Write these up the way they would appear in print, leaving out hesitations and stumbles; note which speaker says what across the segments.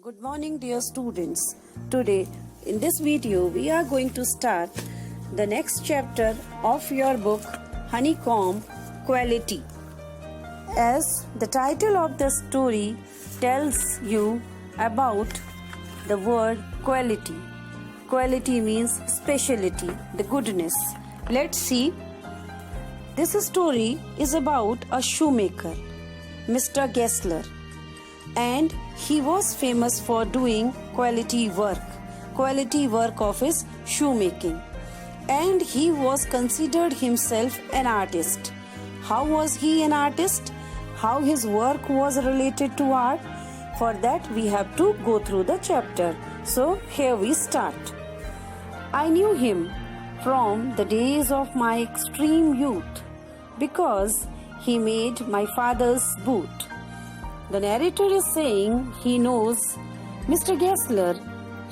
Speaker 1: Good morning, dear students. Today in this video we are going to start the next chapter of your book Honeycomb Quality. As the title of the story tells you about the word quality. Quality means speciality, the goodness. Let's see. This story is about a shoemaker, Mr. Gessler, and he was famous for doing quality work of his shoemaking, and he was considered himself an artist. How was he an artist? How his work was related to art? For that we have to go through the chapter. So here we start. I knew him from the days of my extreme youth because he made my father's boot. The narrator is saying he knows Mr. Gessler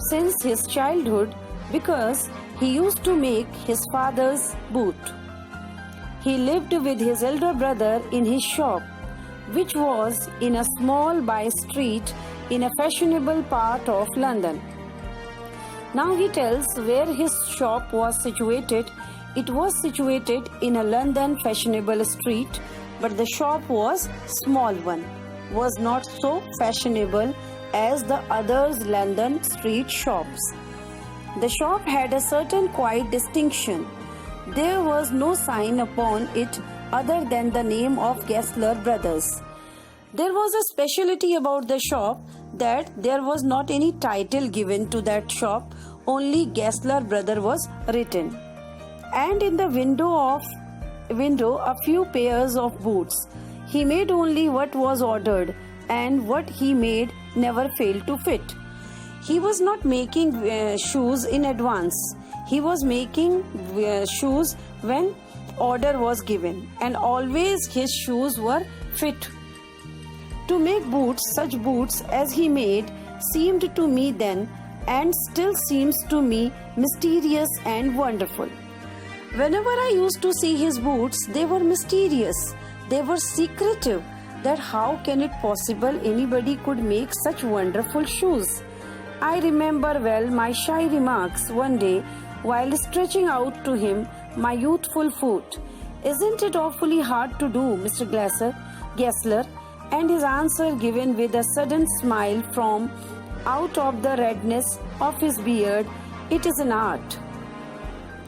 Speaker 1: since his childhood because he used to make his father's boot. He lived with his elder brother in his shop, which was in a small by street in a fashionable part of London. Now he tells where his shop was situated. It was situated in a London fashionable street, but the shop was small one. Was not so fashionable as the other London street shops. The shop had a certain quiet distinction. There was no sign upon it other than the name of Gessler Brothers. There was a specialty about the shop that there was not any title given to that shop, only Gessler Brother was written. And in the window a few pairs of boots. He made only what was ordered, and what he made never failed to fit. He was not making shoes in advance. He was making shoes when order was given, and always his shoes were fit. To make boots, such boots as he made, seemed to me then, and still seems to me, mysterious and wonderful. Whenever I used to see his boots, they were mysterious. They were secretive, that how can it possible anybody could make such wonderful shoes? I remember well my shy remarks one day while stretching out to him my youthful foot. Isn't it awfully hard to do, Mr. Gessler? And his answer given with a sudden smile from out of the redness of his beard, it is an art.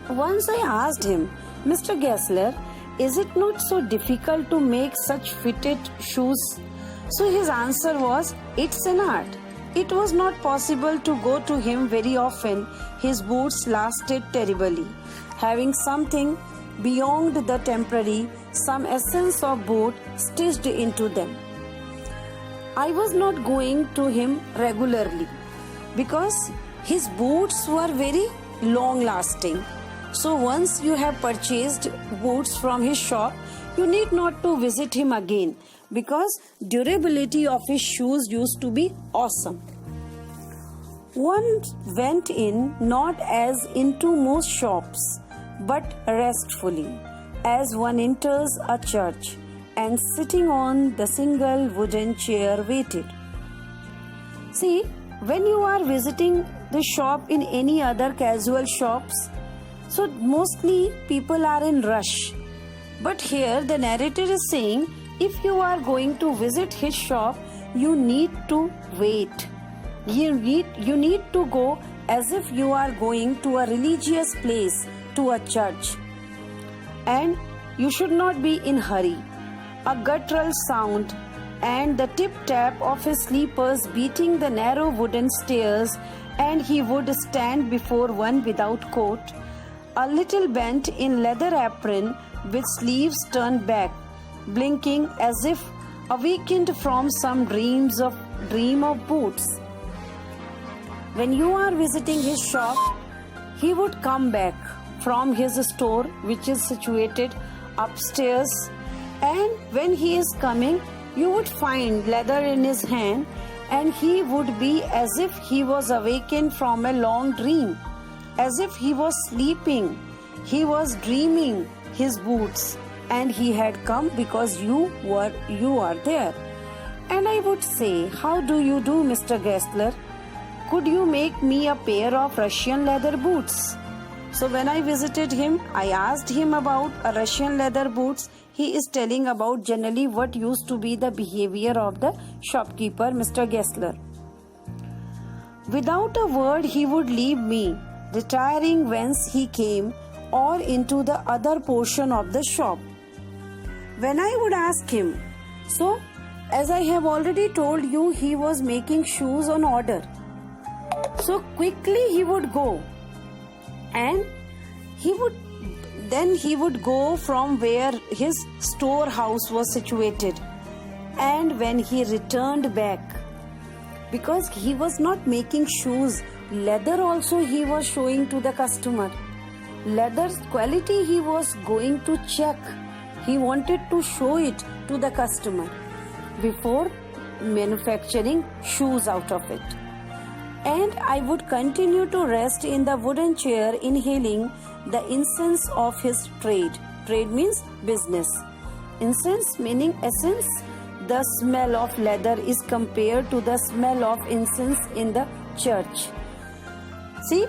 Speaker 1: Once I asked him, Mr. Gessler, is it not so difficult to make such fitted shoes? So his answer was, it's an art. It was not possible to go to him very often. His boots lasted terribly, having something beyond the temporary, some essence of boot stitched into them. I was not going to him regularly because his boots were very long lasting. So once you have purchased boots from his shop, you need not to visit him again because durability of his shoes used to be awesome. One went in not as into most shops, but restfully, as one enters a church and sitting on the single wooden chair waited. See, when you are visiting the shop in any other casual shops, so mostly people are in rush. But here the narrator is saying if you are going to visit his shop, you need to wait. You need to go as if you are going to a religious place, to a church. And you should not be in hurry. A guttural sound and the tip-tap of his slippers beating the narrow wooden stairs, and he would stand before one without coat, a little bent in leather apron with sleeves turned back, blinking as if awakened from some dream of boots. When you are visiting his shop, he would come back from his store, which is situated upstairs, and when he is coming, you would find leather in his hand, and he would be as if he was awakened from a long dream. As if he was sleeping, he was dreaming his boots, and he had come because you are there. And I would say, "How do you do, Mr. Gessler? Could you make me a pair of Russian leather boots?" So when I visited him, I asked him about a Russian leather boots. He is telling about generally what used to be the behavior of the shopkeeper, Mr. Gessler. Without a word, he would leave me, retiring whence he came or into the other portion of the shop. When I would ask him, "So, as I have already told you, he was making shoes on order." So quickly he would go, and he would go from where his storehouse was situated. And when he returned back, because he was not making shoes, leather also he was showing to the customer. Leather's quality he was going to check. He wanted to show it to the customer before manufacturing shoes out of it. And I would continue to rest in the wooden chair, inhaling the incense of his trade. Trade means business. Incense meaning essence. The smell of leather is compared to the smell of incense in the church. See,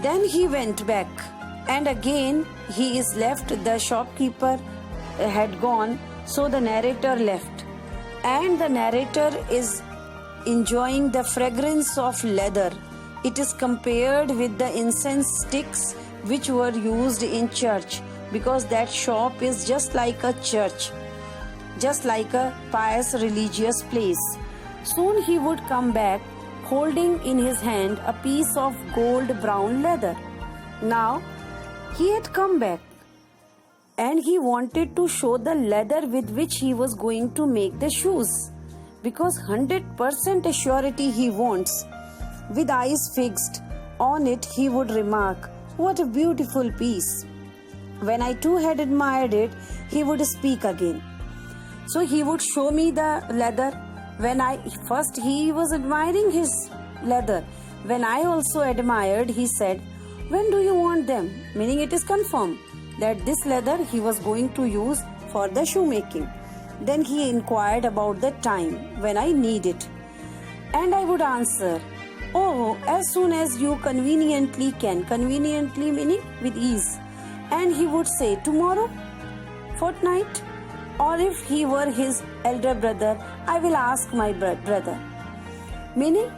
Speaker 1: then he went back, and again he is left. The shopkeeper had gone, so the narrator left, and the narrator is enjoying the fragrance of leather. It is compared with the incense sticks which were used in church, because that shop is just like a church, just like a pious religious place. Soon he would come back, holding in his hand a piece of gold brown leather. Now he had come back, and he wanted to show the leather with which he was going to make the shoes, because 100% surety he wants. With eyes fixed on it, he would remark, "What a beautiful piece." When I too had admired it, he would speak again. So he would show me the leather. First he was admiring his leather. When I also admired, he said, "When do you want them?" Meaning it is confirmed that this leather he was going to use for the shoemaking. Then he inquired about the time when I need it. And I would answer, "Oh, as soon as you conveniently can." Conveniently meaning with ease. And he would say, "Tomorrow? Fortnight?" Or if he were his elder brother, "I will ask my brother." Meaning,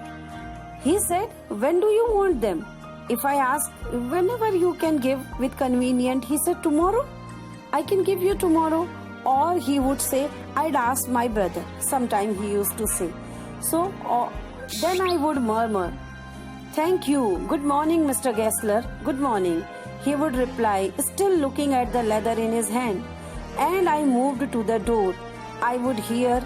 Speaker 1: he said, "When do you want them?" If I ask, "Whenever you can give with convenient," he said, "Tomorrow? I can give you tomorrow." Or he would say, "I'd ask my brother." Sometime he used to say. So then I would murmur, "Thank you. Good morning, Mr. Gessler. Good morning." He would reply, still looking at the leather in his hand. And I moved to the door. I would hear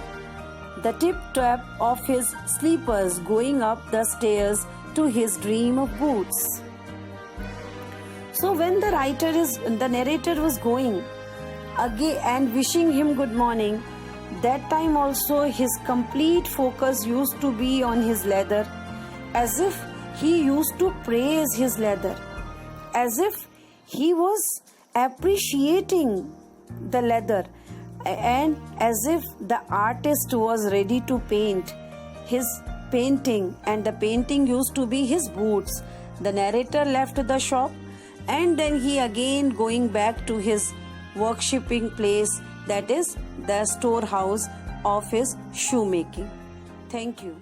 Speaker 1: the tip-tap of his slippers going up the stairs to his dream of boots. So when the narrator was going again and wishing him good morning, that time also his complete focus used to be on his leather, as if he used to praise his leather, as if he was appreciating the leather, and as if the artist was ready to paint his painting, and the painting used to be his boots. The narrator left the shop, and then he again going back to his worshipping place, that is the storehouse of his shoemaking. Thank you.